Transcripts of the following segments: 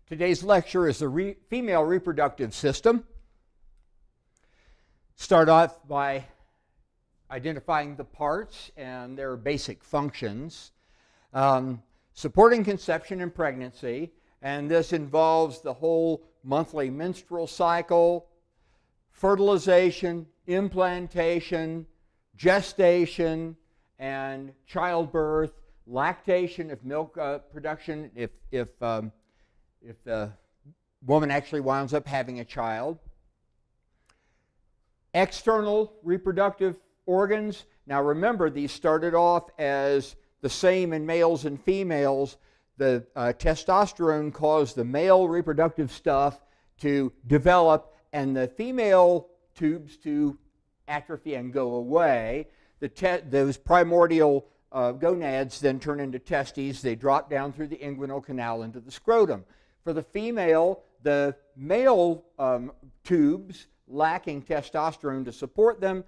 Today's lecture is the female reproductive system. Start off by identifying the parts and their basic functions. Supporting conception and pregnancy, and this involves the whole monthly menstrual cycle, fertilization, implantation, gestation, and childbirth, lactation of milk production if the woman actually winds up having a child. External reproductive organs. Now remember, these started off as the same in males and females. The testosterone caused the male reproductive stuff to develop and the female tubes to atrophy and go away. Those primordial gonads then turn into testes. They drop down through the inguinal canal into the scrotum. For the female, the male tubes lacking testosterone to support them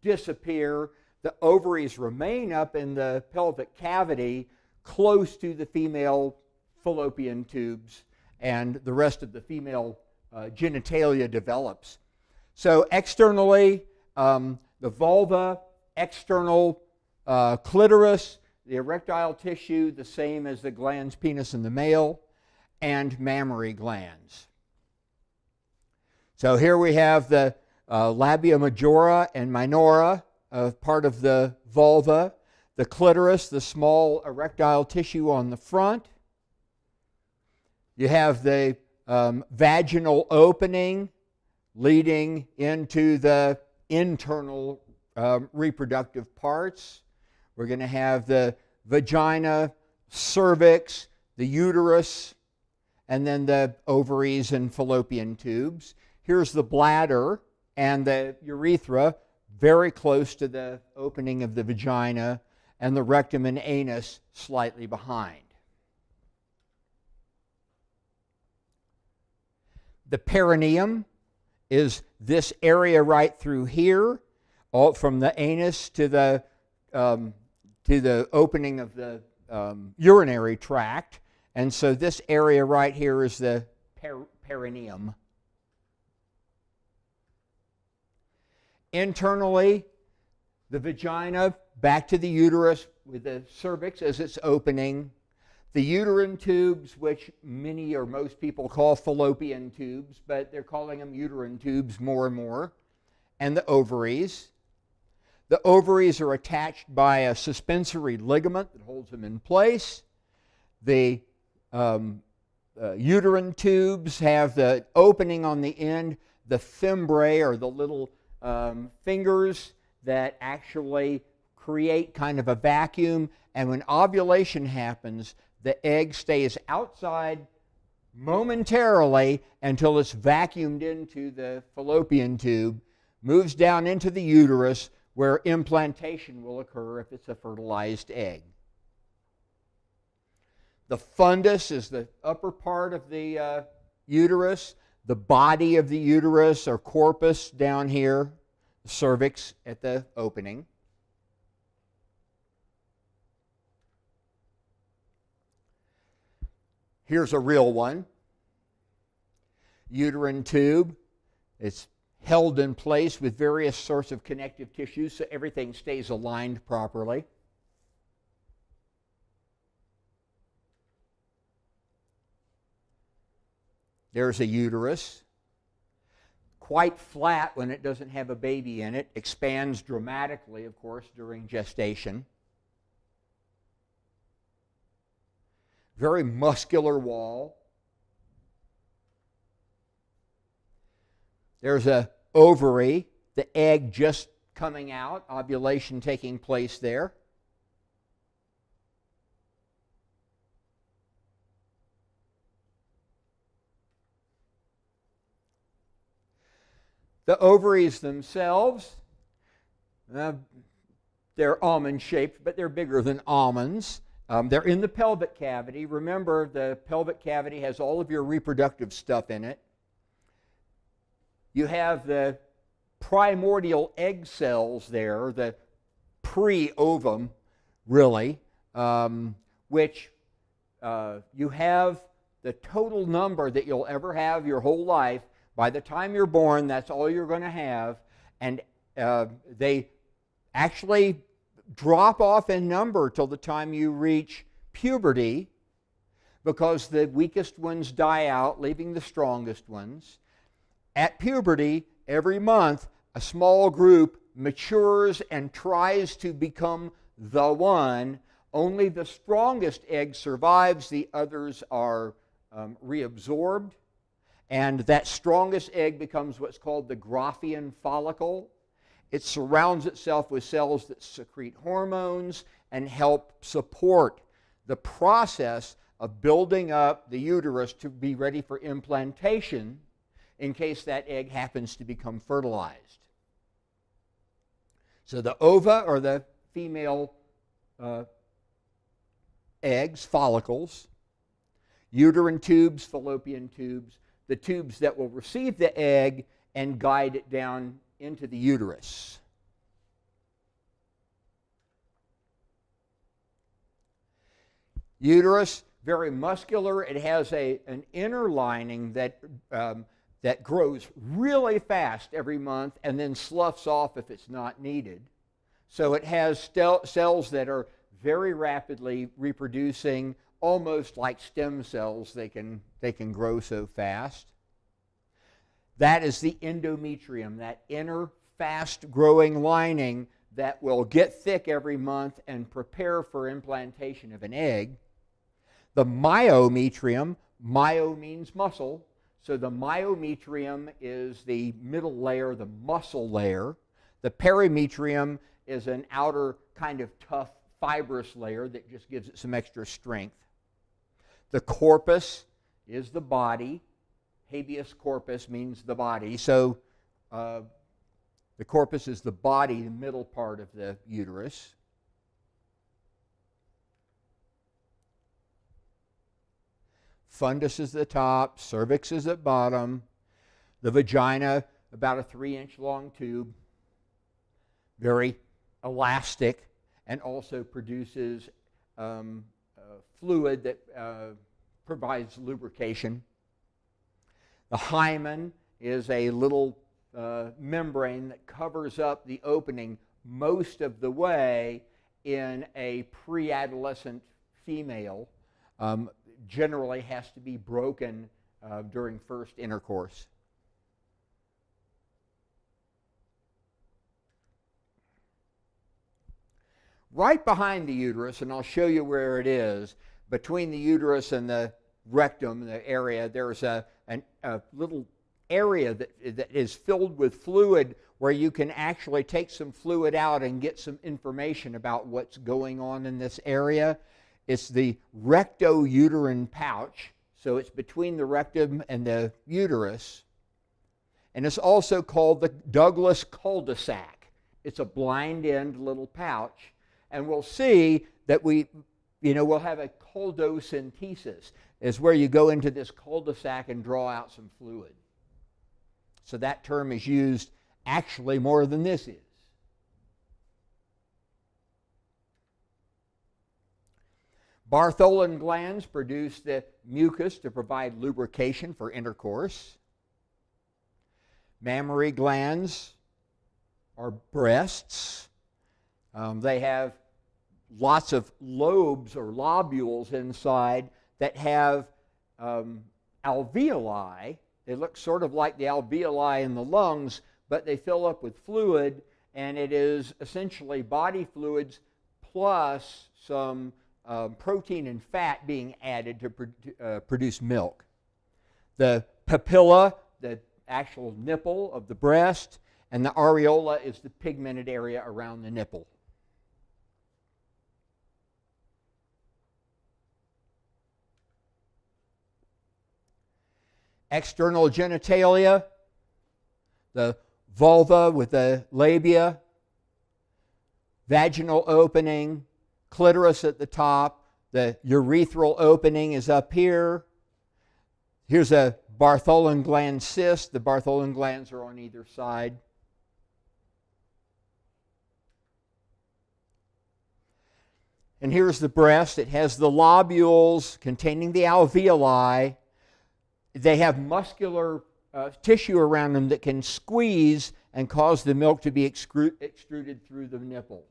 disappear. The ovaries remain up in the pelvic cavity close to the female fallopian tubes, and the rest of the female genitalia develops. So externally, the vulva, external clitoris, the erectile tissue, the same as the glans, penis in the male, and mammary glands. So here we have the labia majora and minora, part of the vulva, the clitoris, the small erectile tissue on the front. You have the vaginal opening leading into the internal reproductive parts. We're going to have the vagina, cervix, the uterus, and then the ovaries and fallopian tubes. Here's the bladder and the urethra, very close to the opening of the vagina, and the rectum and anus slightly behind. The perineum is this area right through here, all from the anus to the opening of the urinary tract. And so this area right here is the perineum. Internally, the vagina back to the uterus with the cervix as its opening. The uterine tubes, which many or most people call fallopian tubes, but they're calling them uterine tubes more and more. And the ovaries. The ovaries are attached by a suspensory ligament that holds them in place. The uterine tubes have the opening on the end, the fimbriae, or the little fingers that actually create kind of a vacuum, and when ovulation happens, the egg stays outside momentarily until it's vacuumed into the fallopian tube, moves down into the uterus, where implantation will occur if it's a fertilized egg. The fundus is the upper part of the uterus, the body of the uterus or corpus down here, the cervix at the opening. Here's a real one. Uterine tube. It's held in place with various sorts of connective tissues so everything stays aligned properly. There's a uterus. Quite flat when it doesn't have a baby in it. Expands dramatically, of course, during gestation. Very muscular wall. There's an ovary, the egg just coming out, ovulation taking place there. The ovaries themselves, they're almond-shaped, but they're bigger than almonds. They're in the pelvic cavity. Remember, the pelvic cavity has all of your reproductive stuff in it. You have the primordial egg cells there, the pre-ovum, really, which you have the total number that you'll ever have your whole life. By the time you're born, that's all you're going to have. And they actually drop off in number till the time you reach puberty, because the weakest ones die out, leaving the strongest ones. At puberty, every month, a small group matures and tries to become the one. Only the strongest egg survives. The others are reabsorbed. And that strongest egg becomes what's called the Graafian follicle. It surrounds itself with cells that secrete hormones and help support the process of building up the uterus to be ready for implantation in case that egg happens to become fertilized. So the ova, or the female eggs, follicles, uterine tubes, fallopian tubes, the tubes that will receive the egg and guide it down into the uterus. Uterus, very muscular. It has an inner lining that grows really fast every month and then sloughs off if it's not needed. So it has cells that are very rapidly reproducing, almost like stem cells. They can grow so fast. That is the endometrium, that inner fast-growing lining that will get thick every month and prepare for implantation of an egg. The myometrium, myo means muscle, so the myometrium is the middle layer, the muscle layer. The perimetrium is an outer kind of tough fibrous layer that just gives it some extra strength. The corpus is the body. Habeas corpus means the body. So the corpus is the body, the middle part of the uterus. Fundus is the top, cervix is at bottom. The vagina, about a 3-inch long tube, very elastic, and also produces fluid that provides lubrication. The hymen is a little membrane that covers up the opening most of the way in a pre-adolescent female. Generally has to be broken during first intercourse. Right behind the uterus, and I'll show you where it is, between the uterus and the rectum, the area, there's a little area that is filled with fluid where you can actually take some fluid out and get some information about what's going on in this area. It's the rectouterine pouch, so it's between the rectum and the uterus. And it's also called the Douglas cul-de-sac. It's a blind-end little pouch. And we'll see that we'll have a coldocentesis, is where you go into this cul-de-sac and draw out some fluid. So that term is used actually more than this is. Bartholin glands produce the mucus to provide lubrication for intercourse. Mammary glands are breasts. They have lots of lobes or lobules inside that have alveoli. They look sort of like the alveoli in the lungs, but they fill up with fluid, and it is essentially body fluids plus some protein and fat being added to produce milk. The papilla, the actual nipple of the breast, and the areola is the pigmented area around the nipple. External genitalia, the vulva with the labia, vaginal opening, clitoris at the top, the urethral opening is up here. Here's a Bartholin gland cyst. The Bartholin glands are on either side. And here's the breast. It has the lobules containing the alveoli. They have muscular tissue around them that can squeeze and cause the milk to be extruded through the nipple.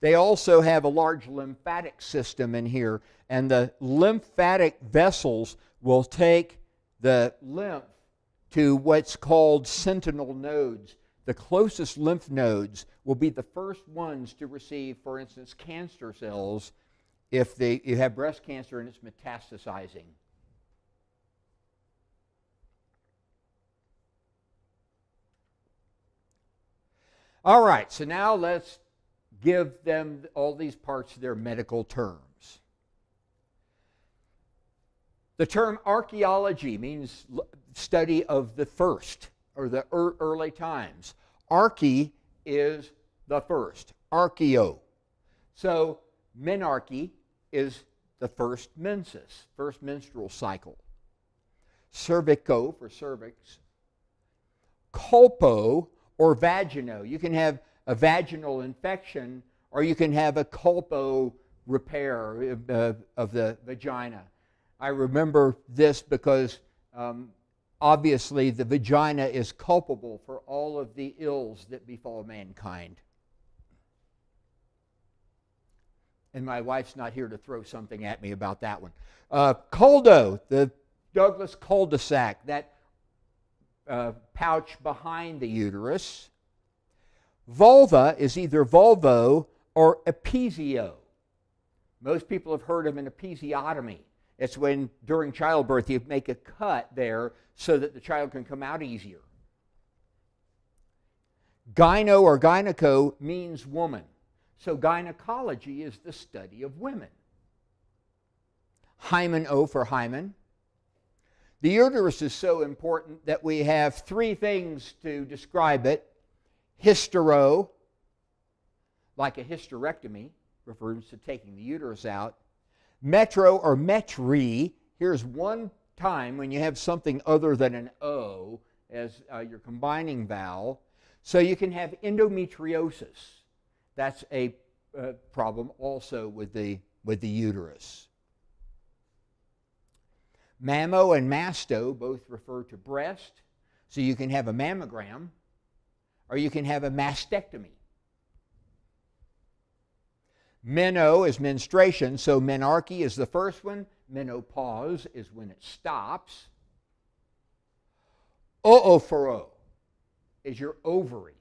They also have a large lymphatic system in here, and the lymphatic vessels will take the lymph to what's called sentinel nodes. The closest lymph nodes will be the first ones to receive, for instance, cancer cells if you have breast cancer and it's metastasizing. All right, so now let's give them all these parts their medical terms. The term archaeology means study of the first, or the early times. Archae is the first, archaeo. So menarche is the first menses, first menstrual cycle. Cervico for cervix. Colpo or vagino. You can have a vaginal infection, or you can have a colpo repair of the vagina. I remember this because obviously the vagina is culpable for all of the ills that befall mankind. And my wife's not here to throw something at me about that one. Coldo, the Douglas cul-de-sac, that pouch behind the uterus. Vulva is either vulvo or episio. Most people have heard of an episiotomy. It's when, during childbirth, you make a cut there so that the child can come out easier. Gyno or gyneco means woman. So gynecology is the study of women. Hymen-o for hymen. The uterus is so important that we have three things to describe it. Hystero, like a hysterectomy, refers to taking the uterus out. Metro or metri, here's one time when you have something other than an O as your combining vowel. So you can have endometriosis. That's a problem also with the uterus. Mammo and masto both refer to breast. So you can have a mammogram or you can have a mastectomy. Meno is menstruation, so menarche is the first one. Menopause is when it stops. Oophoro is your ovary.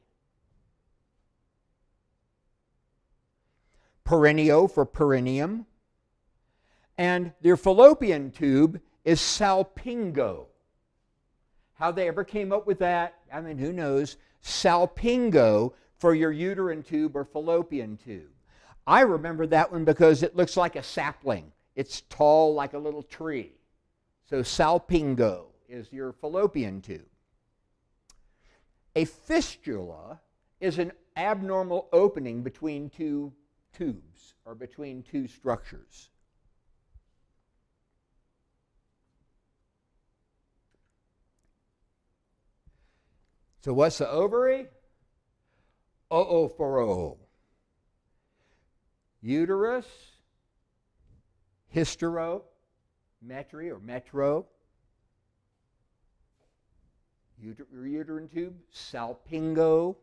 Perineal for perineum. And your fallopian tube is salpingo. How they ever came up with that, I mean, who knows? Salpingo for your uterine tube or fallopian tube. I remember that one because it looks like a sapling. It's tall like a little tree. So salpingo is your fallopian tube. A fistula is an abnormal opening between two tubes or between two structures. So what's the ovary? Oophoro. Uterus, hystero, metri or metro. Uterine tube, salpingo.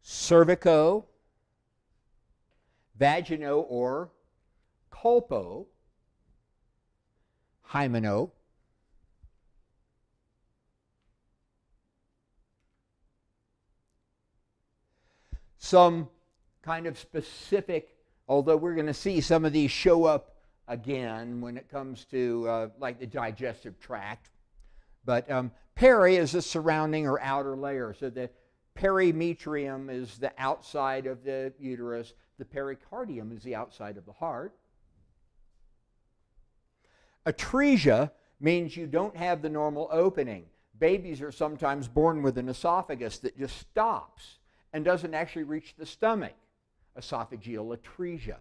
Cervico, vagino or colpo, hymeno. Some kind of specific, although we're going to see some of these show up again when it comes to like the digestive tract. But peri is the surrounding or outer layer. So the perimetrium is the outside of the uterus. The pericardium is the outside of the heart. Atresia means you don't have the normal opening. Babies are sometimes born with an esophagus that just stops and doesn't actually reach the stomach. Esophageal atresia.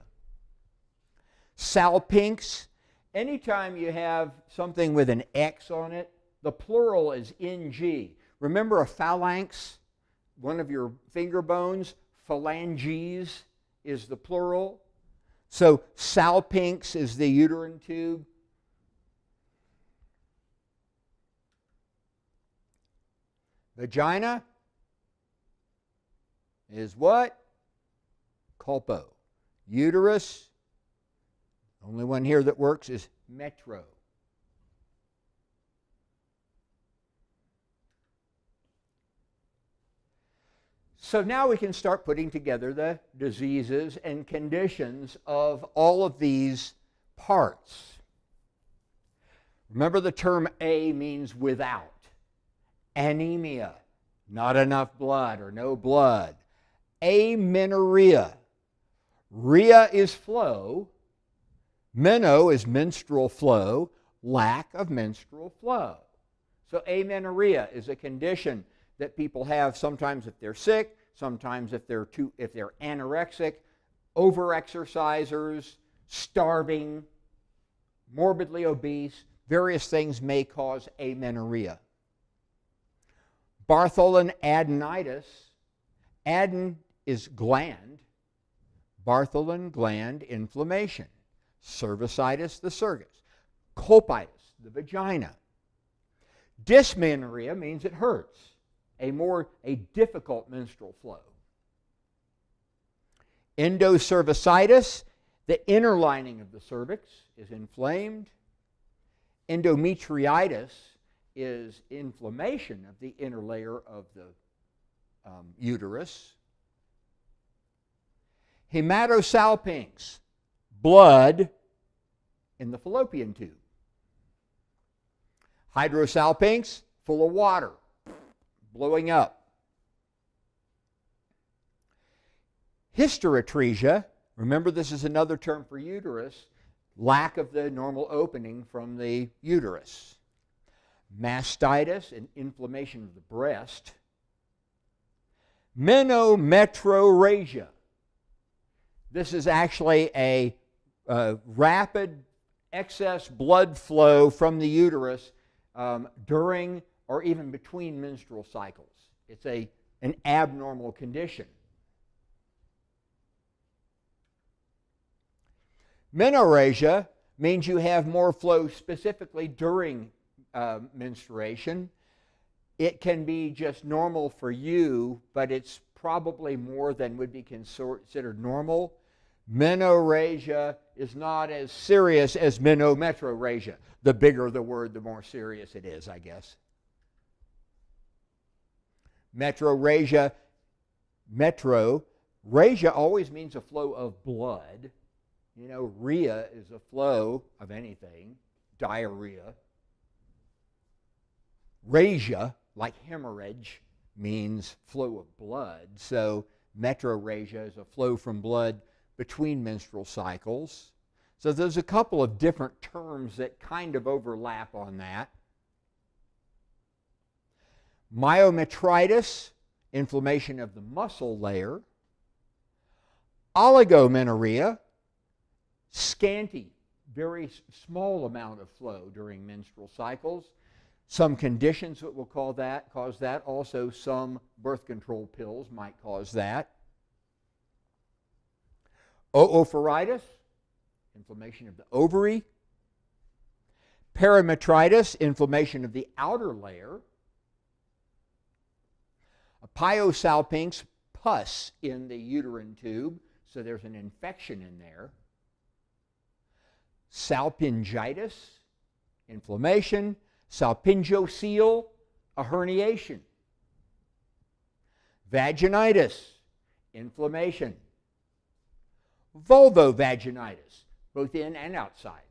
Salpinx, anytime you have something with an X on it, the plural is NG. Remember a phalanx? one of your finger bones. Phalanges is the plural. So salpinx is the uterine tube. Vagina is what? Colpo. Uterus, only one here that works is metro. So now we can start putting together the diseases and conditions of all of these parts. Remember, the term A means without. Anemia, not enough blood or no blood. Amenorrhea. Rhea is flow. Meno is menstrual flow. Lack of menstrual flow. So amenorrhea is a condition that people have sometimes if they're sick, sometimes if they're anorexic, overexercisers, starving, morbidly obese. Various things may cause amenorrhea. Bartholin adenitis. Aden is gland. Bartholin gland inflammation. Cervicitis, the cervix. Colpitis, the vagina. Dysmenorrhea means it hurts. A difficult menstrual flow. Endocervicitis, the inner lining of the cervix is inflamed. Endometriitis is inflammation of the inner layer of the uterus. Hematosalpinx, blood in the fallopian tube. Hydrosalpinx, full of water, blowing up. Hysteratresia, remember this is another term for uterus, lack of the normal opening from the uterus. Mastitis, an inflammation of the breast. Meno Metrorrhagia. This is actually a rapid excess blood flow from the uterus during or even between menstrual cycles. It's an abnormal condition. Menorrhagia means you have more flow specifically during menstruation. It can be just normal for you, but it's probably more than would be considered normal. Menorrhagia is not as serious as Meno Metrorrhagia. The bigger the word, the more serious it is, I guess. Metrorrhagia always means a flow of blood. You know, rhea is a flow of anything, diarrhea. Rhagia, like hemorrhage, means flow of blood. So metrorrhagia is a flow from blood between menstrual cycles. So there's a couple of different terms that kind of overlap on that. Myometritis, inflammation of the muscle layer. Oligomenorrhea, scanty, very small amount of flow during menstrual cycles. Some conditions that will cause that. Also, some birth control pills might cause that. Oophoritis, inflammation of the ovary. Parametritis, inflammation of the outer layer. Pyosalpinx, pus in the uterine tube, so there's an infection in there. Salpingitis, inflammation. Salpingocele, a herniation. Vaginitis, inflammation. Vulvovaginitis, both in and outside.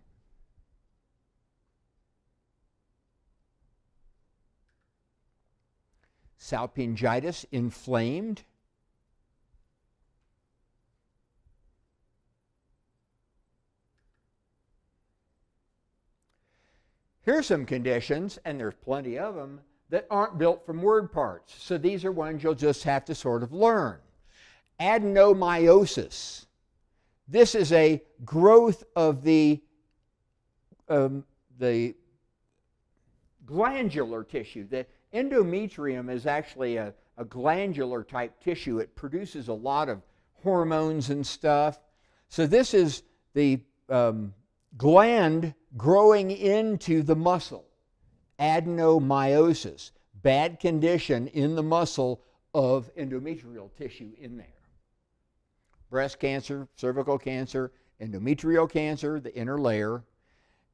Salpingitis, inflamed. Here's some conditions, and there's plenty of them, that aren't built from word parts. So these are ones you'll just have to sort of learn. Adenomyosis. This is a growth of the glandular tissue. The endometrium is actually a a glandular type tissue. It produces a lot of hormones and stuff. So this is the gland growing into the muscle. Adenomyosis, bad condition in the muscle of endometrial tissue in there. Breast cancer, cervical cancer, endometrial cancer, the inner layer.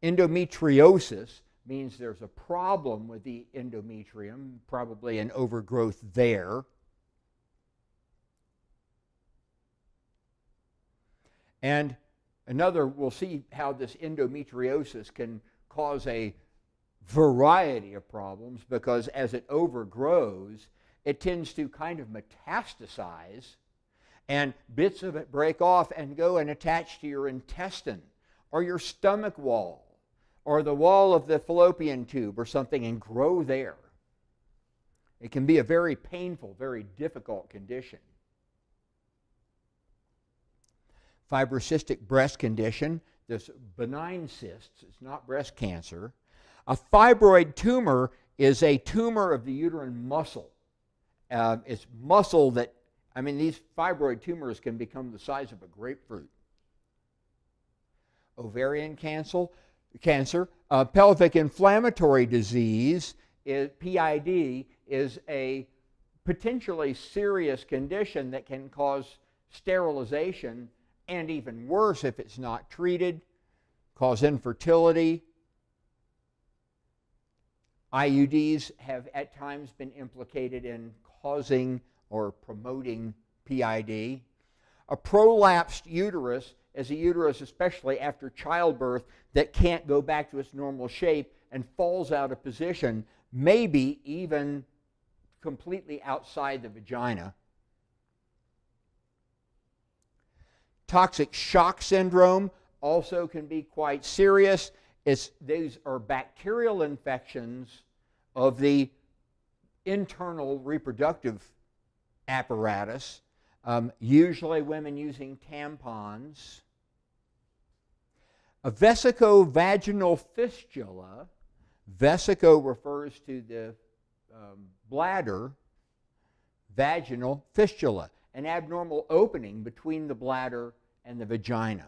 Endometriosis means there's a problem with the endometrium, probably an overgrowth there. And we'll see how this endometriosis can cause a variety of problems, because as it overgrows, it tends to kind of metastasize, and bits of it break off and go and attach to your intestine or your stomach wall or the wall of the fallopian tube or something and grow there. It can be a very painful, very difficult condition. Fibrocystic breast condition, this benign cysts, it's not breast cancer. A fibroid tumor is a tumor of the uterine muscle. It's muscle that, these fibroid tumors can become the size of a grapefruit. Ovarian cancer, pelvic inflammatory disease, PID, is a potentially serious condition that can cause sterilization, and even worse if it's not treated, cause infertility. IUDs have at times been implicated in causing or promoting PID. A prolapsed uterus is a uterus, especially after childbirth, that can't go back to its normal shape and falls out of position, maybe even completely outside the vagina. Toxic shock syndrome also can be quite serious. These are bacterial infections of the internal reproductive apparatus, usually women using tampons. A vesico-vaginal fistula, vesico refers to the bladder, vaginal fistula, an abnormal opening between the bladder and the vagina.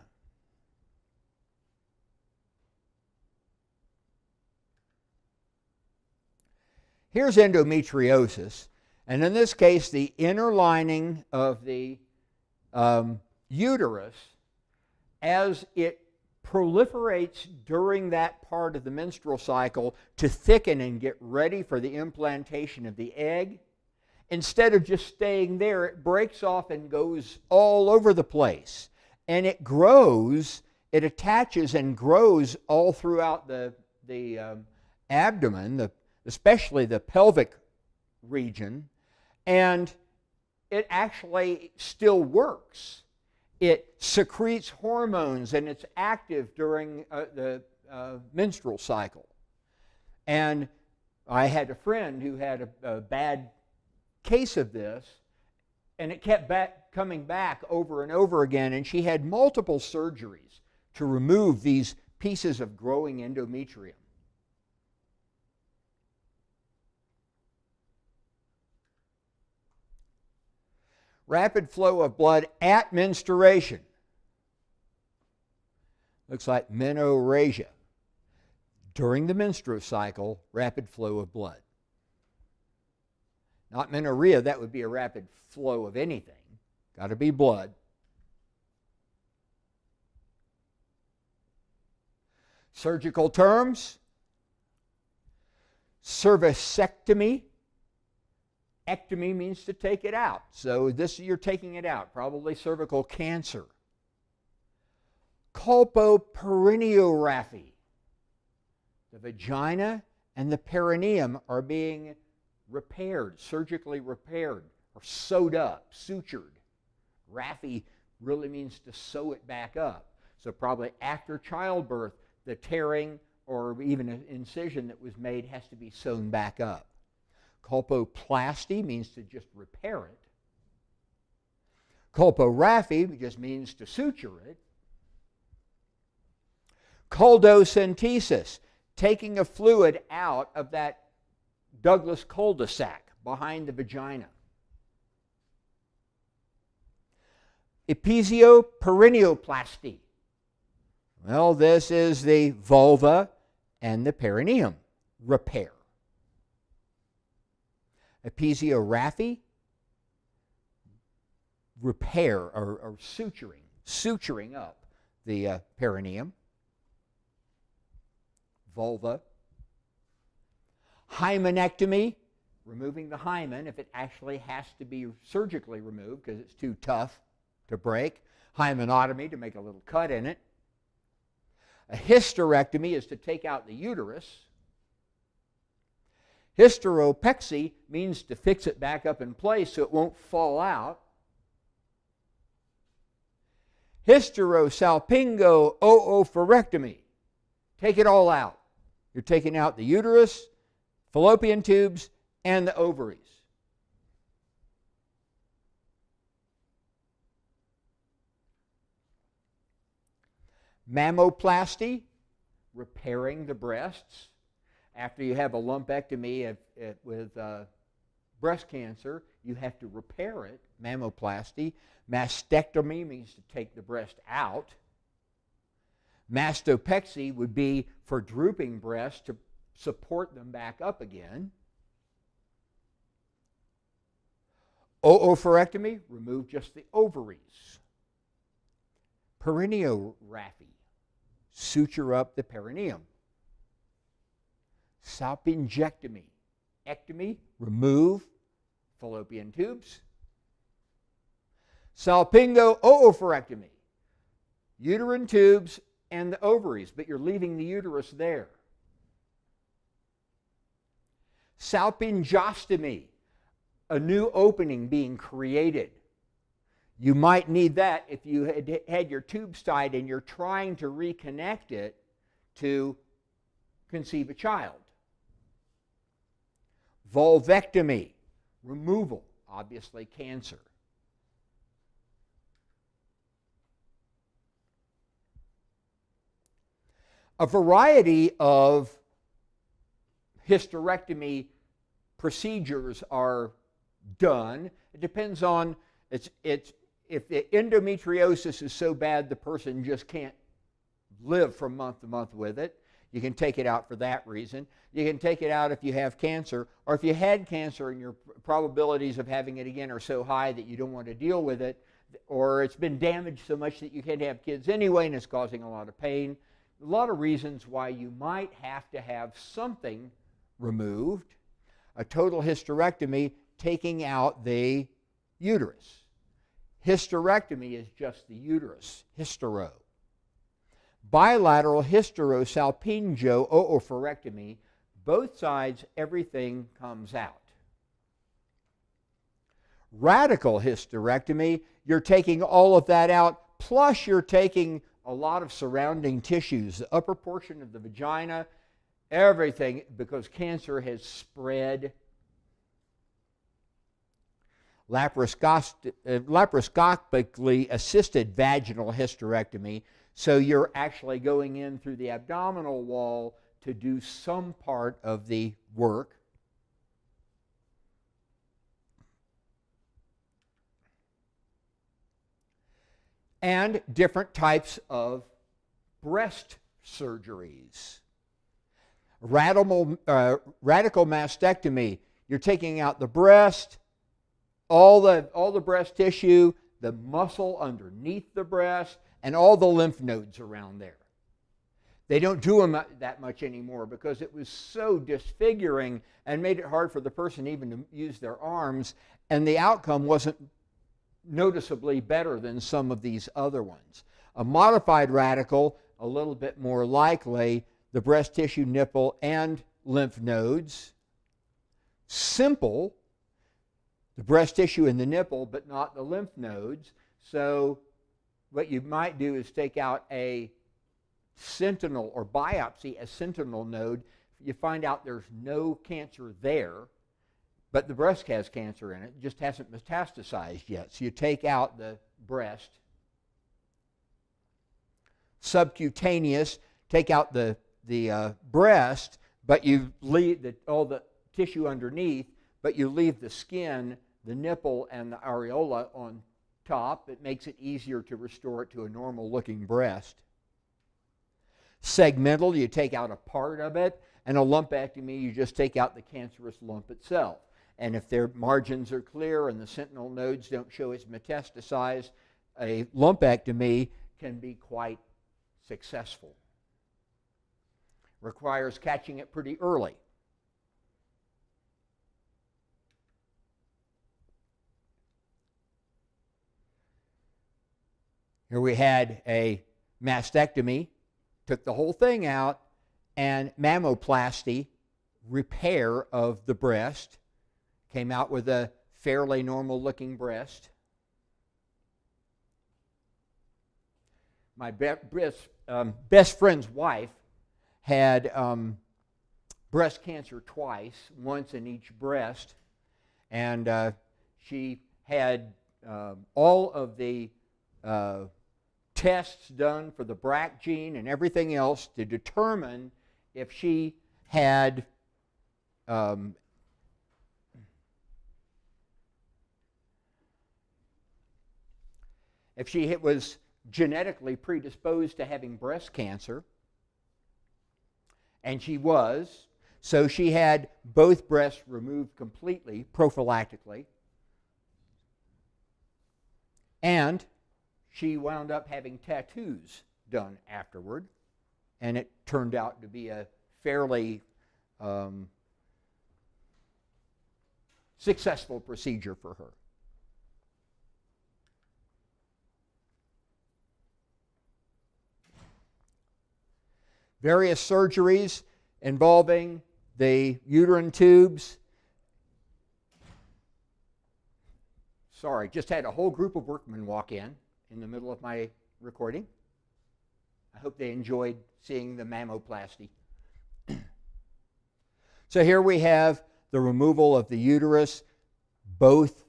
Here's endometriosis, and in this case, the inner lining of the uterus, as it proliferates during that part of the menstrual cycle to thicken and get ready for the implantation of the egg, instead of just staying there, it breaks off and goes all over the place. And it grows, it attaches and grows all throughout the abdomen, especially the pelvic region, and it actually still works. It secretes hormones and it's active during the menstrual cycle. And I had a friend who had a bad case of this, and it kept coming back over and over again, and she had multiple surgeries to remove these pieces of growing endometrium. Rapid flow of blood at menstruation. Looks like Menorrhagia. During the menstrual cycle, rapid flow of blood. Not menorrhea, that would be a rapid flow of anything. Got to be blood. Surgical terms. Cervicectomy. Ectomy means to take it out. So you're taking it out, probably cervical cancer. Colpoperiniorrhaphy. The vagina and the perineum are being repaired, surgically repaired, or sewed up, sutured. Rhaphy really means to sew it back up. So probably after childbirth, the tearing or even an incision that was made has to be sewn back up. Colpoplasty means to just repair it. Colporrhaphy just means to suture it. Coldocentesis, taking a fluid out of that Douglas cul-de-sac behind the vagina. Episioperitoneoplasty. Well, this is the vulva and the perineum repair. Episiography, repair or suturing up the perineum, vulva. Hymenectomy, removing the hymen if it actually has to be surgically removed because it's too tough to break. Hymenotomy, to make a little cut in it. A hysterectomy is to take out the uterus. Hysteropexy means to fix it back up in place so it won't fall out. Hysterosalpingo-oophorectomy. Take it all out. You're taking out the uterus, fallopian tubes, and the ovaries. Mammoplasty, repairing the breasts. After you have a lumpectomy with breast cancer, you have to repair it, mammoplasty. Mastectomy means to take the breast out. Mastopexy would be for drooping breasts to support them back up again. Oophorectomy, remove just the ovaries. Perineography, suture up the perineum. Salpingectomy, ectomy, remove fallopian tubes. Salpingo-oophorectomy, uterine tubes and the ovaries, but you're leaving the uterus there. Salpingostomy, a new opening being created. You might need that if you had your tubes tied and you're trying to reconnect it to conceive a child. Vulvectomy, removal, obviously cancer. A variety of hysterectomy procedures are done. It depends on, if the endometriosis is so bad the person just can't live from month to month with it, you can take it out for that reason. You can take it out if you have cancer, or if you had cancer and your probabilities of having it again are so high that you don't want to deal with it, or it's been damaged so much that you can't have kids anyway and it's causing a lot of pain. A lot of reasons why you might have to have something removed. A total hysterectomy, taking out the uterus. Hysterectomy is just the uterus, hystero. Bilateral hysterosalpingo-oophorectomy, both sides, everything comes out. Radical hysterectomy, you're taking all of that out, plus you're taking a lot of surrounding tissues, the upper portion of the vagina, everything, because cancer has spread. Laparoscopically assisted vaginal hysterectomy, so you're actually going in through the abdominal wall to do some part of the work. And different types of breast surgeries. Radical mastectomy, you're taking out the breast, all the breast tissue, the muscle underneath the breast, and all the lymph nodes around there. They don't do them that much anymore because it was so disfiguring and made it hard for the person even to use their arms, and the outcome wasn't noticeably better than some of these other ones. A modified radical, a little bit more likely, the breast tissue, nipple, and lymph nodes. Simple, the breast tissue and the nipple, but not the lymph nodes. So what you might do is take out a sentinel or biopsy a sentinel node. You find out there's no cancer there, but the breast has cancer in it. It just hasn't metastasized yet. So you take out the breast. Subcutaneous, take out the breast, but you leave all the tissue underneath, but you leave the skin, the nipple, and the areola on top. It makes it easier to restore it to a normal looking breast. Segmental, you take out a part of it, and a lumpectomy, you just take out the cancerous lump itself. And if their margins are clear and the sentinel nodes don't show it's metastasized, a lumpectomy can be quite successful. Requires catching it pretty early. Here we had a mastectomy, took the whole thing out, and mammoplasty, repair of the breast, came out with a fairly normal looking breast. My best friend's wife had breast cancer twice, once in each breast, and she had all of the tests done for the BRCA gene and everything else to determine if she had was genetically predisposed to having breast cancer, and she was, so she had both breasts removed completely, prophylactically, and she wound up having tattoos done afterward, and it turned out to be a fairly successful procedure for her. Various surgeries involving the uterine tubes. Sorry, just had a whole group of workmen walk in the middle of my recording. I hope they enjoyed seeing the mammoplasty. So here we have the removal of the uterus, both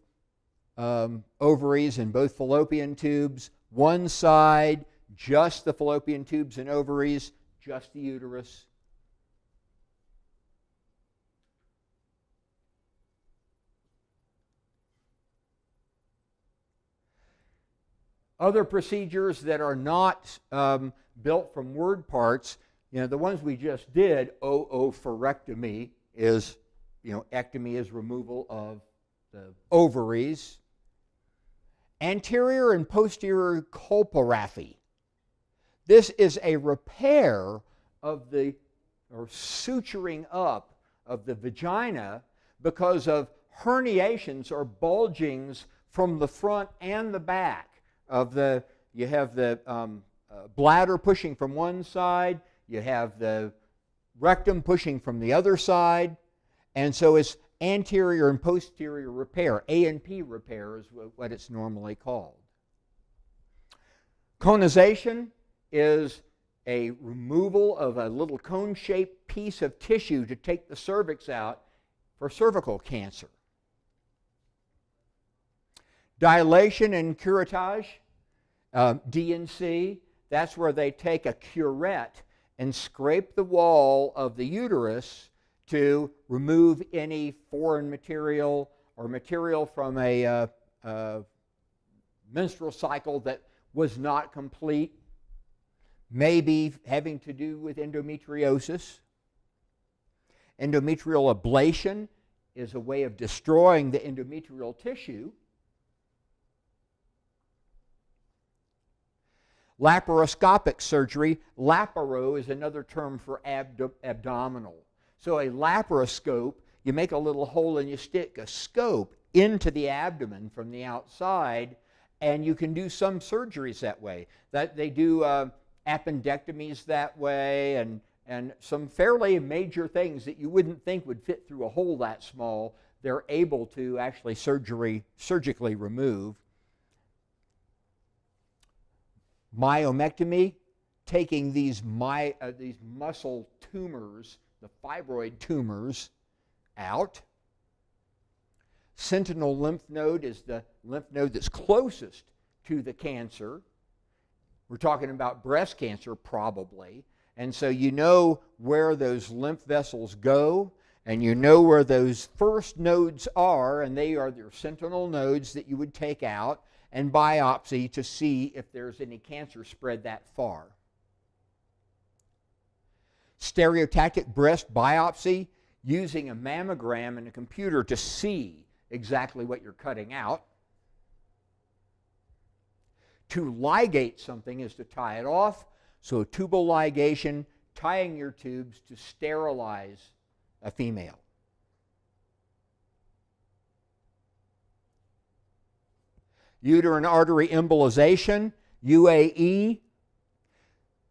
ovaries and both fallopian tubes. One side, just the fallopian tubes and ovaries, just the uterus. Other procedures that are not built from word parts, the ones we just did, oophorectomy is, ectomy is removal of the ovaries. Anterior and posterior colporrhaphy. This is a repair of or suturing up of the vagina because of herniations or bulgings from the front and the back of you have the bladder pushing from one side, you have the rectum pushing from the other side, and so it's anterior and posterior repair. A&P repair is what it's normally called. Conization is a removal of a little cone-shaped piece of tissue to take the cervix out for cervical cancer. Dilation and curettage, D&C, that's where they take a curette and scrape the wall of the uterus to remove any foreign material or material from a menstrual cycle that was not complete, maybe having to do with endometriosis. Endometrial ablation is a way of destroying the endometrial tissue. Laparoscopic surgery, laparo is another term for abdominal. So a laparoscope, you make a little hole and you stick a scope into the abdomen from the outside, and you can do some surgeries that way. That they do appendectomies that way, and some fairly major things that you wouldn't think would fit through a hole that small, they're able to actually surgically remove. Myometrium, taking these muscle tumors, the fibroid tumors, out. Sentinel lymph node is the lymph node that's closest to the cancer. We're talking about breast cancer probably. And so you know where those lymph vessels go, and you know where those first nodes are, and they are their sentinel nodes that you would take out. and biopsy to see if there's any cancer spread that far. Stereotactic breast biopsy, using a mammogram and a computer to see exactly what you're cutting out. To ligate something is to tie it off. So tubal ligation, tying your tubes to sterilize a female. Uterine artery embolization, UAE.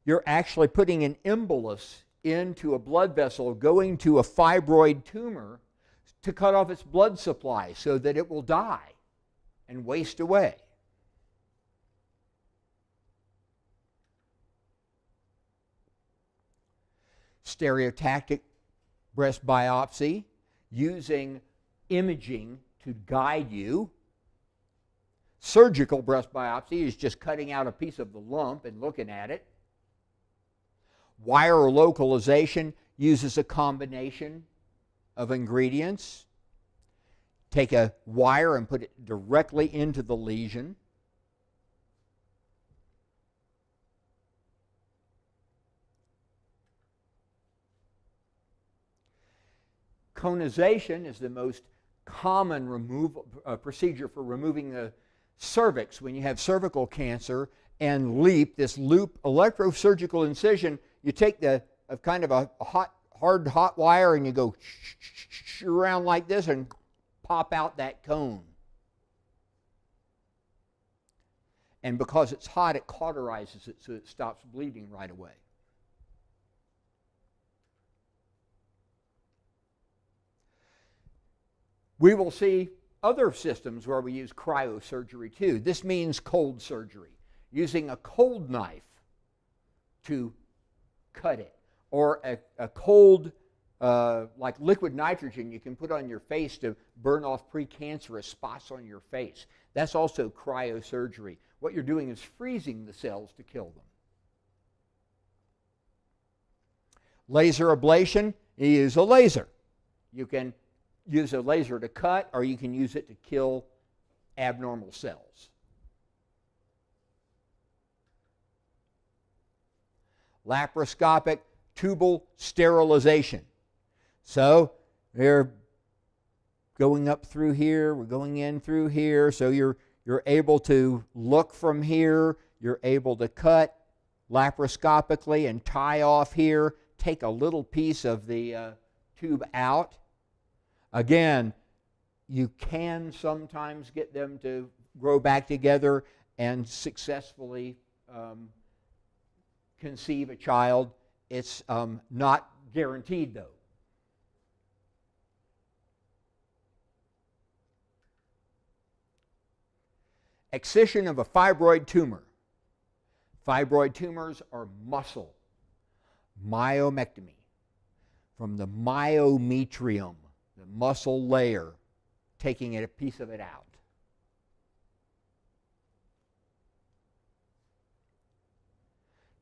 You're actually putting an embolus into a blood vessel going to a fibroid tumor to cut off its blood supply so that it will die and waste away. Stereotactic breast biopsy, using imaging to guide you. Surgical breast biopsy is just cutting out a piece of the lump and looking at it. Wire localization uses a combination of ingredients. Take a wire and put it directly into the lesion. Conization is the most common procedure for removing the cervix when you have cervical cancer, and LEAP, this loop electrosurgical incision. You take the kind of a hard hot wire and you go around like this and pop out that cone. And because it's hot, it cauterizes it so it stops bleeding right away. We will see other systems where we use cryosurgery too. This means cold surgery, using a cold knife to cut it, or a cold, like liquid nitrogen you can put on your face to burn off precancerous spots on your face. That's also cryosurgery. What you're doing is freezing the cells to kill them. Laser ablation, you use a laser. You can use a laser to cut, or you can use it to kill abnormal cells. Laparoscopic tubal sterilization. So they're going up through here, we're going in through here, so you're able to look from here, you're able to cut laparoscopically and tie off here, take a little piece of the tube out. Again, you can sometimes get them to grow back together and successfully conceive a child. It's not guaranteed, though. Excision of a fibroid tumor. Fibroid tumors are muscle. Myomectomy. From the myometrium, the muscle layer, taking a piece of it out.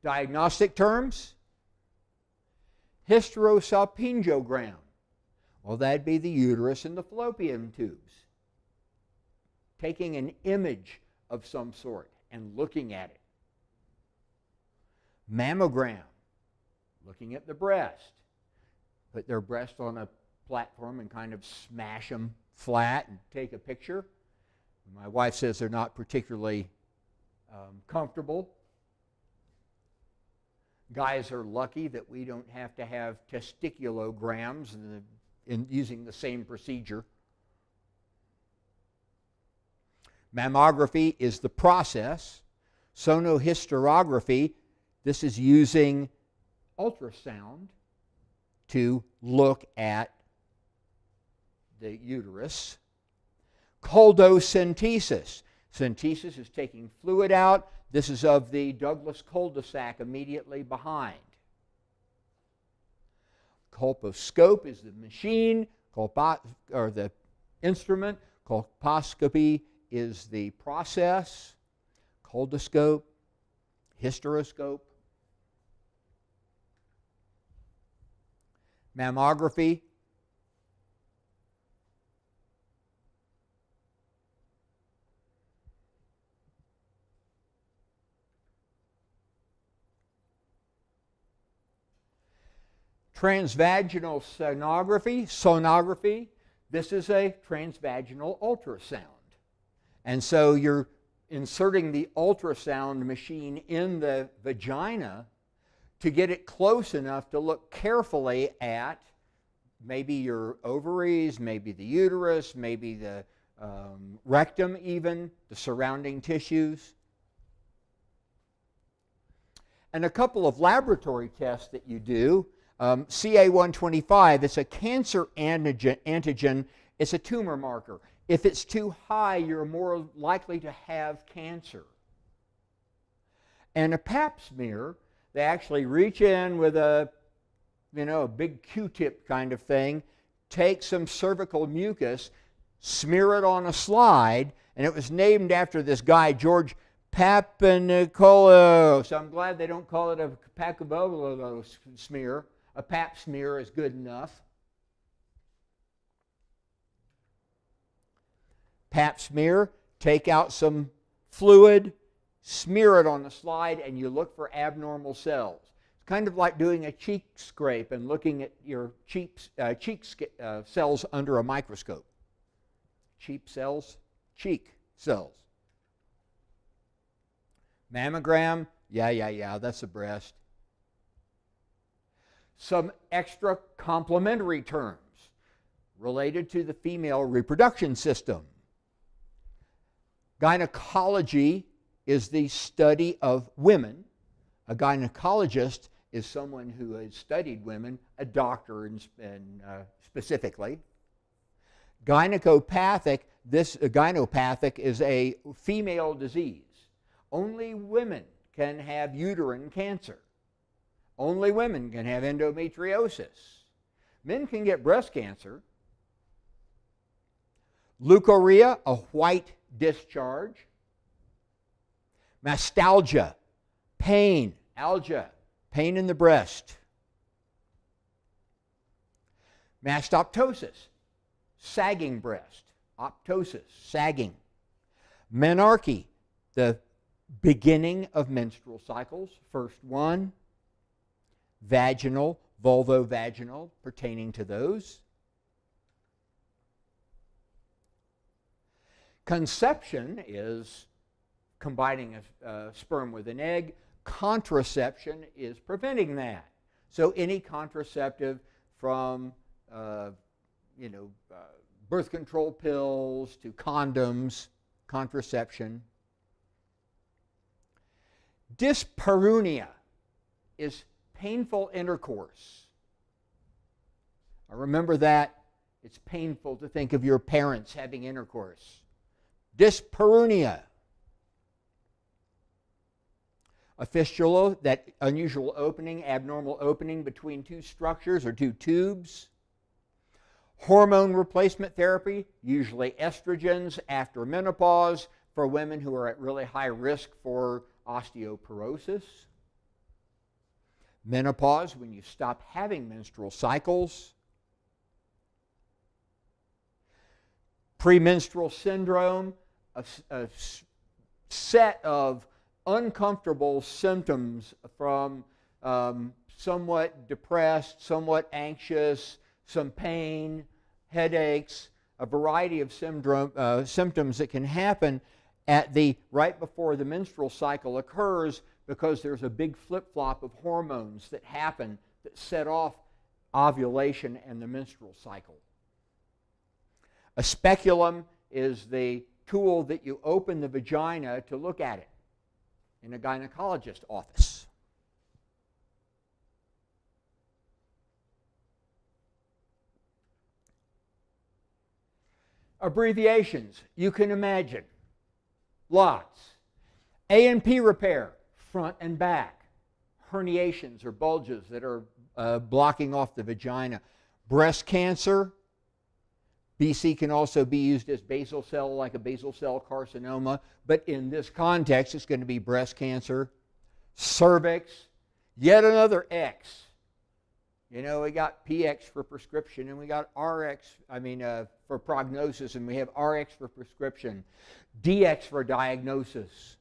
Diagnostic terms. Hysterosalpingogram. Well, that'd be the uterus and the fallopian tubes. Taking an image of some sort and looking at it. Mammogram. Looking at the breast. Put their breast on a platform and kind of smash them flat and take a picture. My wife says they're not particularly comfortable. Guys are lucky that we don't have to have testiculograms in using the same procedure. Mammography is the process. Sonohysterography, this is using ultrasound to look at the uterus. Coldocentesis. Centesis is taking fluid out. This is of the Douglas cul-de-sac immediately behind. Colposcope is the machine, or the instrument. Colposcopy is the process. Coldoscope, hysteroscope. Mammography. Transvaginal sonography. This is a transvaginal ultrasound. And so you're inserting the ultrasound machine in the vagina to get it close enough to look carefully at maybe your ovaries, maybe the uterus, maybe the rectum even, the surrounding tissues. And a couple of laboratory tests that you do. CA125, it's a cancer antigen. It's a tumor marker. If it's too high, you're more likely to have cancer. And a pap smear, they actually reach in with a big Q-tip kind of thing, take some cervical mucus, smear it on a slide, and it was named after this guy, George Papanicolaou. So I'm glad they don't call it a Papanicolaou smear. A pap smear is good enough. Pap smear, take out some fluid, smear it on the slide, and you look for abnormal cells. It's kind of like doing a cheek scrape and looking at your cheek cells under a microscope. Cheek cells. Mammogram, yeah, that's a breast. Some extra complementary terms related to the female reproduction system. Gynecology is the study of women. A gynecologist is someone who has studied women, a doctor specifically. Gynopathic is a female disease. Only women can have uterine cancer. Only women can have endometriosis. Men can get breast cancer. Leukorrhea, a white discharge. Mastalgia, pain, algia, pain in the breast. Mastoptosis, sagging breast. Optosis, sagging. Menarche, the beginning of menstrual cycles, first one. Vaginal, vulvovaginal, pertaining to those. Conception is combining a sperm with an egg. Contraception is preventing that. So any contraceptive from birth control pills to condoms, contraception. Dyspareunia is painful intercourse. I remember that. It's painful to think of your parents having intercourse. Dyspareunia. A fistula, that unusual opening, abnormal opening between two structures or two tubes. Hormone replacement therapy, usually estrogens after menopause for women who are at really high risk for osteoporosis. Menopause, when you stop having menstrual cycles. Premenstrual syndrome, a set of uncomfortable symptoms from somewhat depressed, somewhat anxious, some pain, headaches, a variety of symptoms that can happen right before the menstrual cycle occurs, because there's a big flip-flop of hormones that happen that set off ovulation and the menstrual cycle. A speculum is the tool that you open the vagina to look at it in a gynecologist's office. Abbreviations, you can imagine. Lots. A&P repair, front and back. Herniations or bulges that are blocking off the vagina. Breast cancer. BC can also be used as basal cell, like a basal cell carcinoma, but in this context, it's going to be breast cancer. Cervix, yet another X. We got PX for prescription, and we got RX, for prognosis, and we have RX for prescription. DX for diagnosis.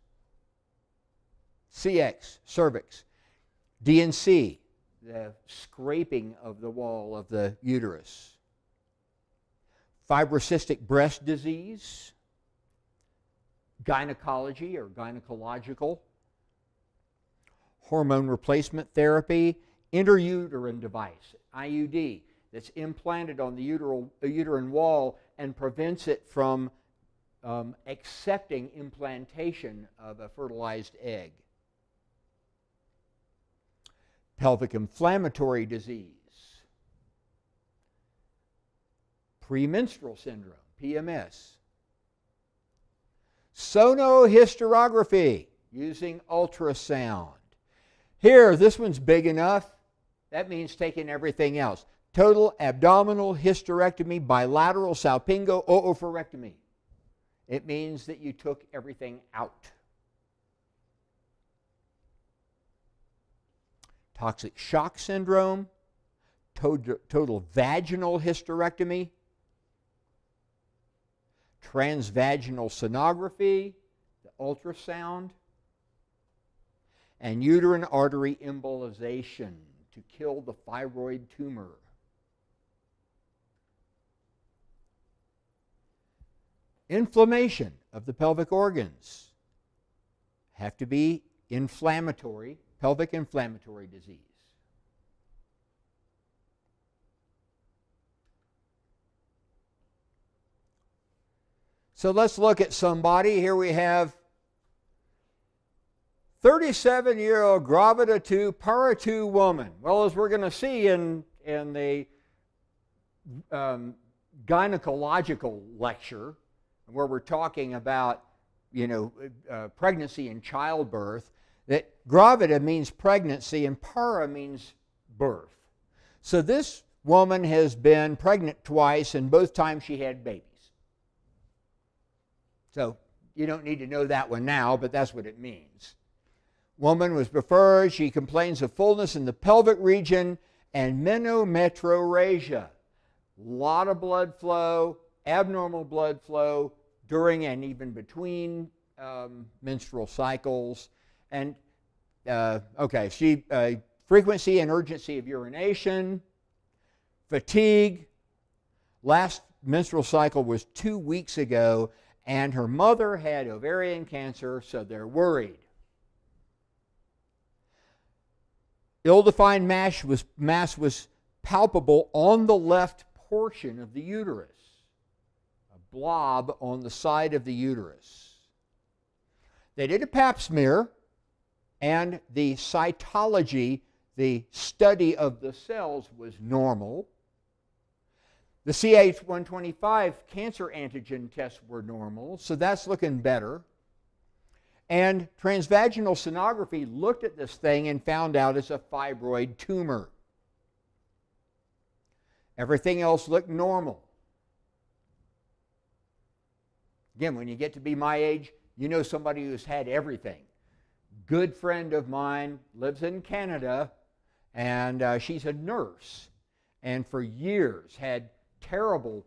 CX, cervix. D and C, the scraping of the wall of the uterus. Fibrocystic breast disease, gynecology or gynecological, hormone replacement therapy, intrauterine device, IUD, that's implanted on the uterine wall and prevents it from accepting implantation of a fertilized egg. Pelvic inflammatory disease, premenstrual syndrome, PMS, sonohysterography using ultrasound. Here, this one's big enough. That means taking everything else. Total abdominal hysterectomy, bilateral salpingo oophorectomy. It means that you took everything out. Toxic shock syndrome, total vaginal hysterectomy, transvaginal sonography, the ultrasound, and uterine artery embolization to kill the fibroid tumor. Inflammation of the pelvic organs have to be inflammatory, pelvic inflammatory disease. So let's look at somebody. Here we have 37-year-old gravida 2, para 2 woman. Well, as we're going to see in the gynecological lecture, where we're talking about, pregnancy and childbirth, that gravida means pregnancy and para means birth. So this woman has been pregnant twice, and both times she had babies. So you don't need to know that one now, but that's what it means. Woman was preferred. She complains of fullness in the pelvic region and Meno Metrorrhagia. A lot of blood flow, abnormal blood flow during and even between menstrual cycles. And, frequency and urgency of urination, fatigue. Last menstrual cycle was 2 weeks ago, and her mother had ovarian cancer, so they're worried. Ill-defined mass was palpable on the left portion of the uterus, a blob on the side of the uterus. They did a pap smear, and the cytology, the study of the cells, was normal. The CH125 cancer antigen tests were normal, so that's looking better. And transvaginal sonography looked at this thing and found out it's a fibroid tumor. Everything else looked normal. Again, when you get to be my age, you know somebody who's had everything. Good friend of mine lives in Canada, and she's a nurse, and for years had terrible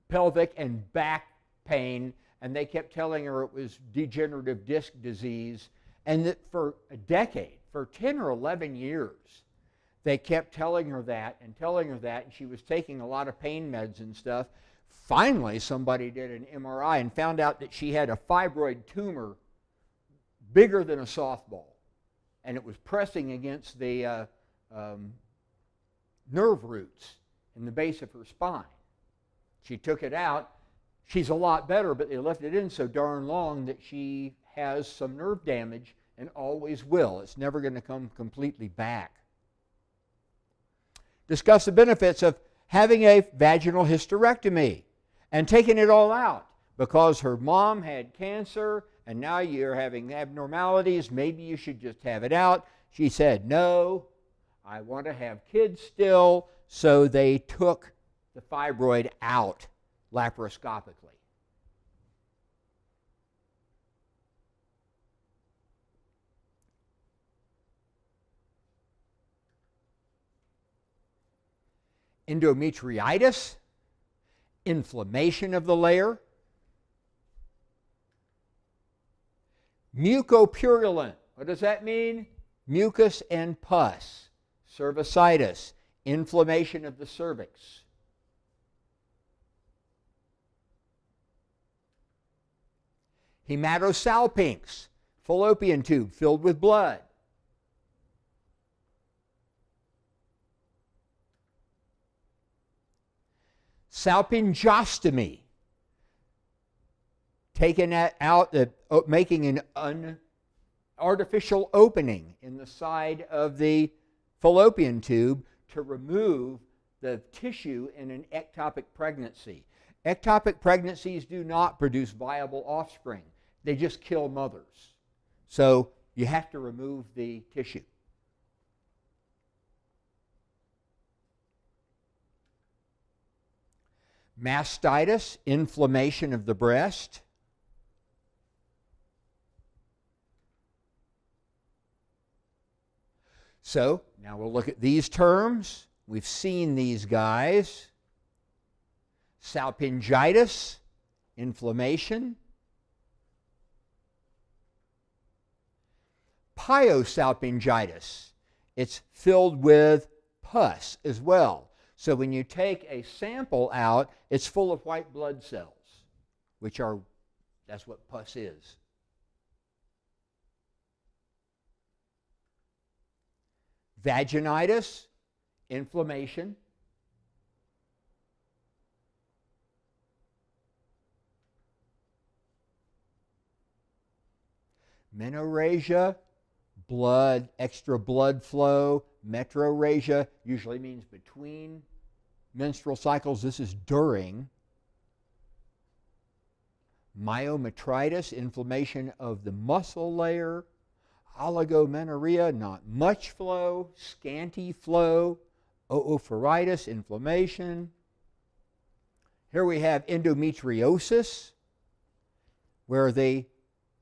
pelvic and back pain, and they kept telling her it was degenerative disc disease, and that for a decade, for 10 or 11 years, they kept telling her that, and she was taking a lot of pain meds and stuff. Finally, somebody did an MRI and found out that she had a fibroid tumor bigger than a softball, and it was pressing against the nerve roots in the base of her spine. She took it out. She's a lot better, but they left it in so darn long that she has some nerve damage and always will. It's never going to come completely back. Discuss the benefits of having a vaginal hysterectomy and taking it all out. Because her mom had cancer and now you're having abnormalities, maybe you should just have it out. She said, no, I want to have kids still. So they took the fibroid out laparoscopically. Endometriitis, inflammation of the layer. Mucopurulent. What does that mean? Mucus and pus. cervicitis, inflammation of the cervix. Hematosalpinx, fallopian tube filled with blood. Salpingostomy, taking out, making an artificial opening in the side of the fallopian tube to remove the tissue in an ectopic pregnancy. Ectopic pregnancies do not produce viable offspring. They just kill mothers. So you have to remove the tissue. Mastitis, inflammation of the breast. So now we'll look at these terms. We've seen these guys. Salpingitis, inflammation. Pyosalpingitis, it's filled with pus as well. So when you take a sample out, it's full of white blood cells, that's what pus is. Vaginitis, inflammation. Menorrhagia, blood, extra blood flow. Metrorrhagia usually means between menstrual cycles. This is during. Myometritis, inflammation of the muscle layer. Oligomenorrhea, not much flow. Scanty flow. Oophoritis, inflammation. Here we have endometriosis, where the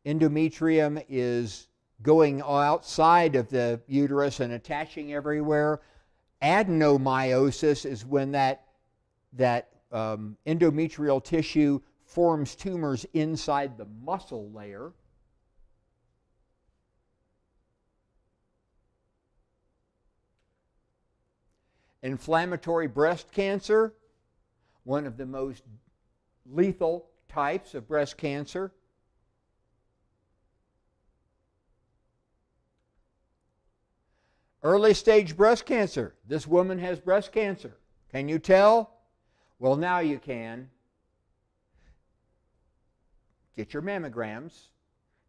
endometrium is going outside of the uterus and attaching everywhere. Adenomyosis is when that endometrial tissue forms tumors inside the muscle layer. Inflammatory breast cancer, one of the most lethal types of breast cancer. Early stage breast cancer. This woman has breast cancer. Can you tell? Well, now you can. Get your mammograms.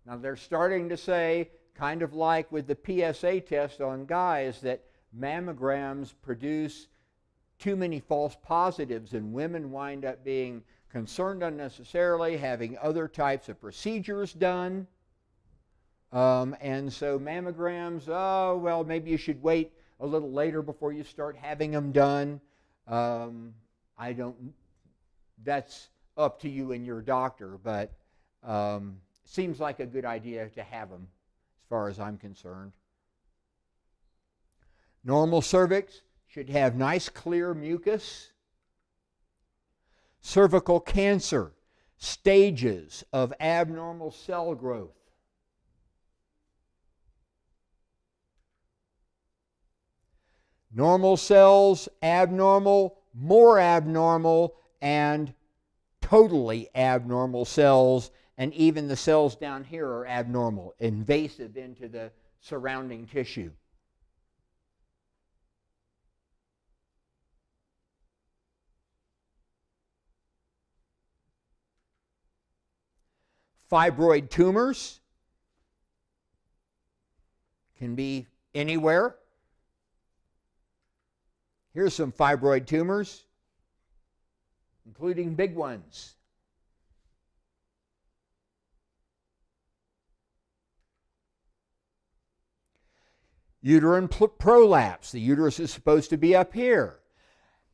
Now they're starting to say, kind of like with the PSA test on guys, that mammograms produce too many false positives and women wind up being concerned unnecessarily, having other types of procedures done. And so mammograms, oh, well, maybe you should wait a little later before you start having them done. That's up to you and your doctor, but seems like a good idea to have them as far as I'm concerned. Normal cervix should have nice clear mucus. Cervical cancer, stages of abnormal cell growth. Normal cells, abnormal, more abnormal, and totally abnormal cells, and even the cells down here are abnormal, invasive into the surrounding tissue. Fibroid tumors can be anywhere. Here's some fibroid tumors, including big ones. Uterine prolapse. The uterus is supposed to be up here.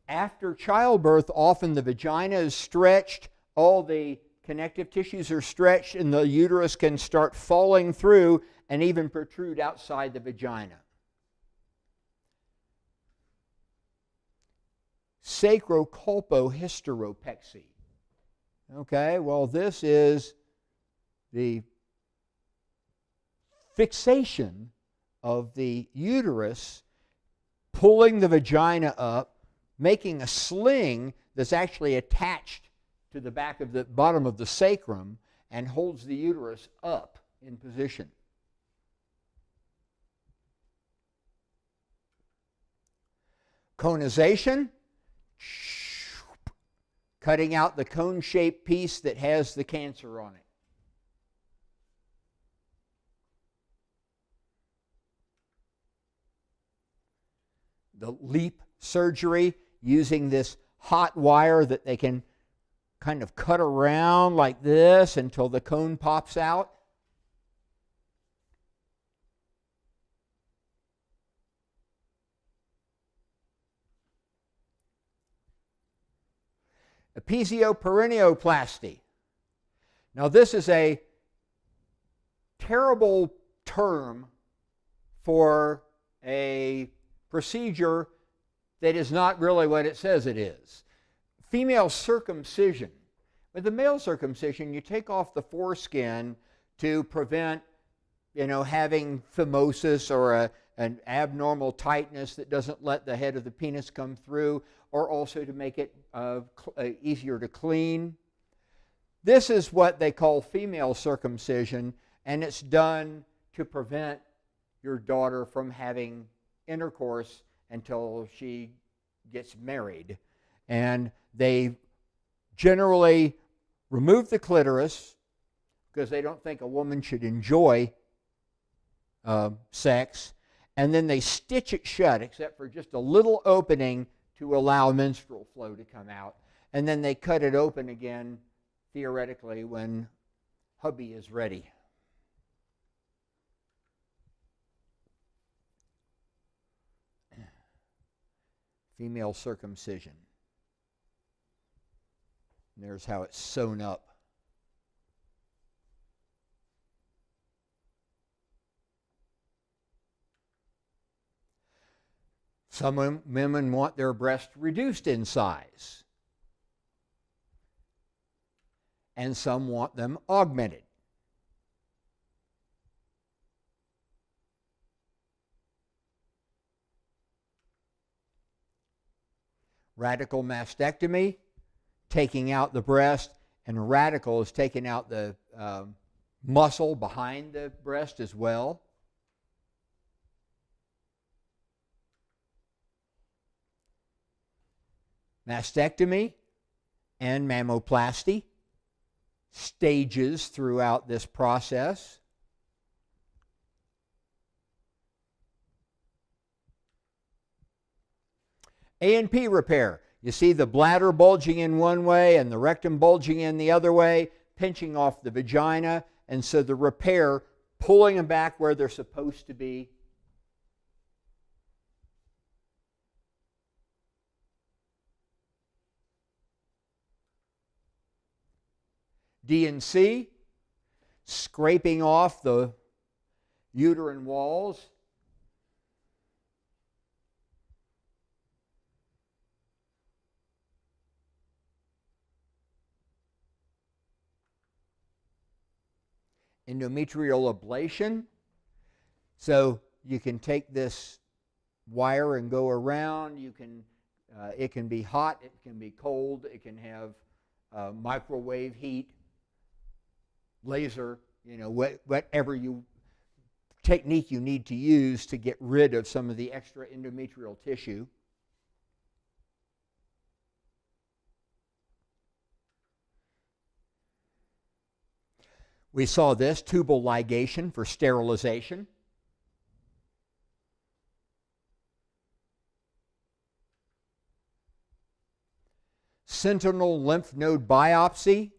After childbirth, often the vagina is stretched, all the connective tissues are stretched, and the uterus can start falling through and even protrude outside the vagina. Sacrocolpohysteropexy. Okay, well, this is the fixation of the uterus pulling the vagina up, making a sling that's actually attached to the back of the bottom of the sacrum and holds the uterus up in position. Conization, cutting out the cone-shaped piece that has the cancer on it. The LEAP surgery, using this hot wire that they can kind of cut around like this until the cone pops out. Episioperitoneoplasty. Now this is a terrible term for a procedure that is not really what it says it is. Female circumcision. With the male circumcision, you take off the foreskin to prevent, having phimosis or an abnormal tightness that doesn't let the head of the penis come through, or also to make it easier to clean. This is what they call female circumcision, and it's done to prevent your daughter from having intercourse until she gets married. And they generally remove the clitoris because they don't think a woman should enjoy sex, and then they stitch it shut except for just a little opening to allow menstrual flow to come out, and then they cut it open again theoretically when hubby is ready. Female circumcision. And there's how it's sewn up. Some women want their breast reduced in size, and some want them augmented. Radical mastectomy, taking out the breast, and radical is taking out the muscle behind the breast as well. Mastectomy and mammoplasty, stages throughout this process. A&P repair. You see the bladder bulging in one way and the rectum bulging in the other way, pinching off the vagina, and so the repair, pulling them back where they're supposed to be. D&C, scraping off the uterine walls. Endometrial ablation. So you can take this wire and go around. It can be hot, it can be cold, it can have microwave heat, laser, whatever technique you need to use to get rid of some of the extra endometrial tissue. We saw this, tubal ligation for sterilization. Sentinel lymph node biopsy.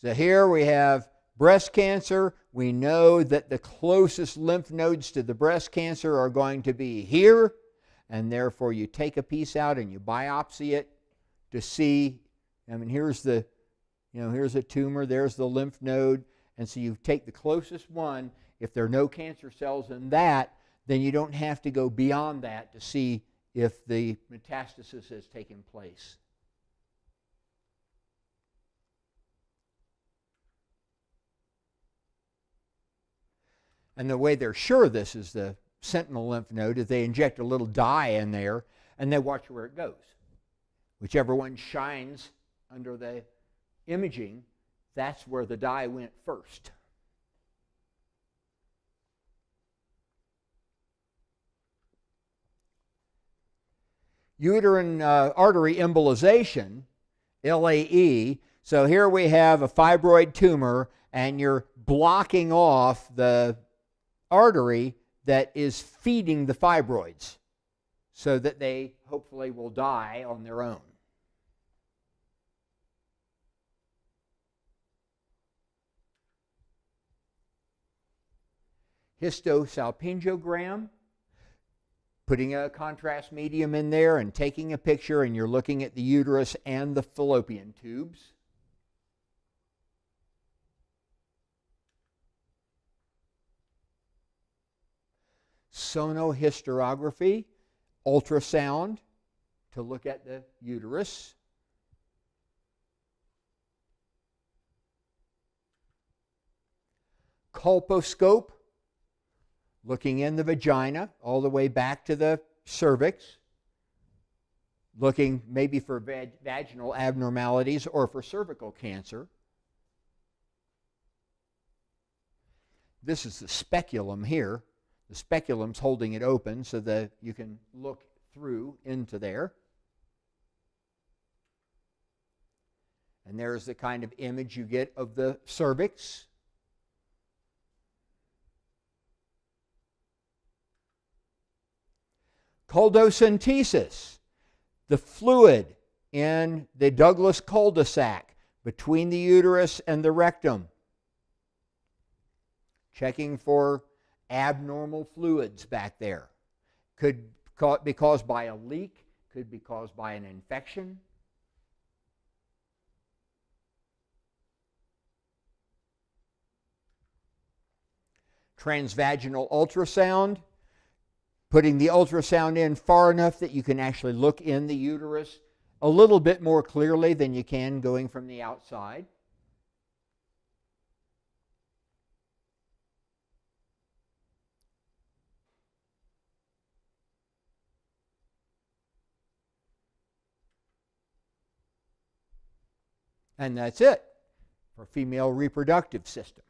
So here we have breast cancer. We know that the closest lymph nodes to the breast cancer are going to be here, and therefore you take a piece out and you biopsy it to see. Here's here's a tumor, there's the lymph node, and so you take the closest one. If there are no cancer cells in that, then you don't have to go beyond that to see if the metastasis has taken place. And the way they're sure this is the sentinel lymph node is they inject a little dye in there and they watch where it goes. Whichever one shines under the imaging, that's where the dye went first. Uterine artery embolization, LAE. So here we have a fibroid tumor and you're blocking off the artery that is feeding the fibroids so that they hopefully will die on their own. Histosalpingogram, putting a contrast medium in there and taking a picture, and you're looking at the uterus and the fallopian tubes. Sonohysterography, ultrasound to look at the uterus. Colposcope, looking in the vagina all the way back to the cervix, looking maybe for vaginal abnormalities or for cervical cancer. This is the speculum here. The speculum's holding it open so that you can look through into there. And there's the kind of image you get of the cervix. Coldocentesis, the fluid in the Douglas cul-de-sac between the uterus and the rectum. Checking for abnormal fluids back there. Could be caused by a leak, could be caused by an infection. Transvaginal ultrasound, putting the ultrasound in far enough that you can actually look in the uterus a little bit more clearly than you can going from the outside. And that's it for female reproductive system.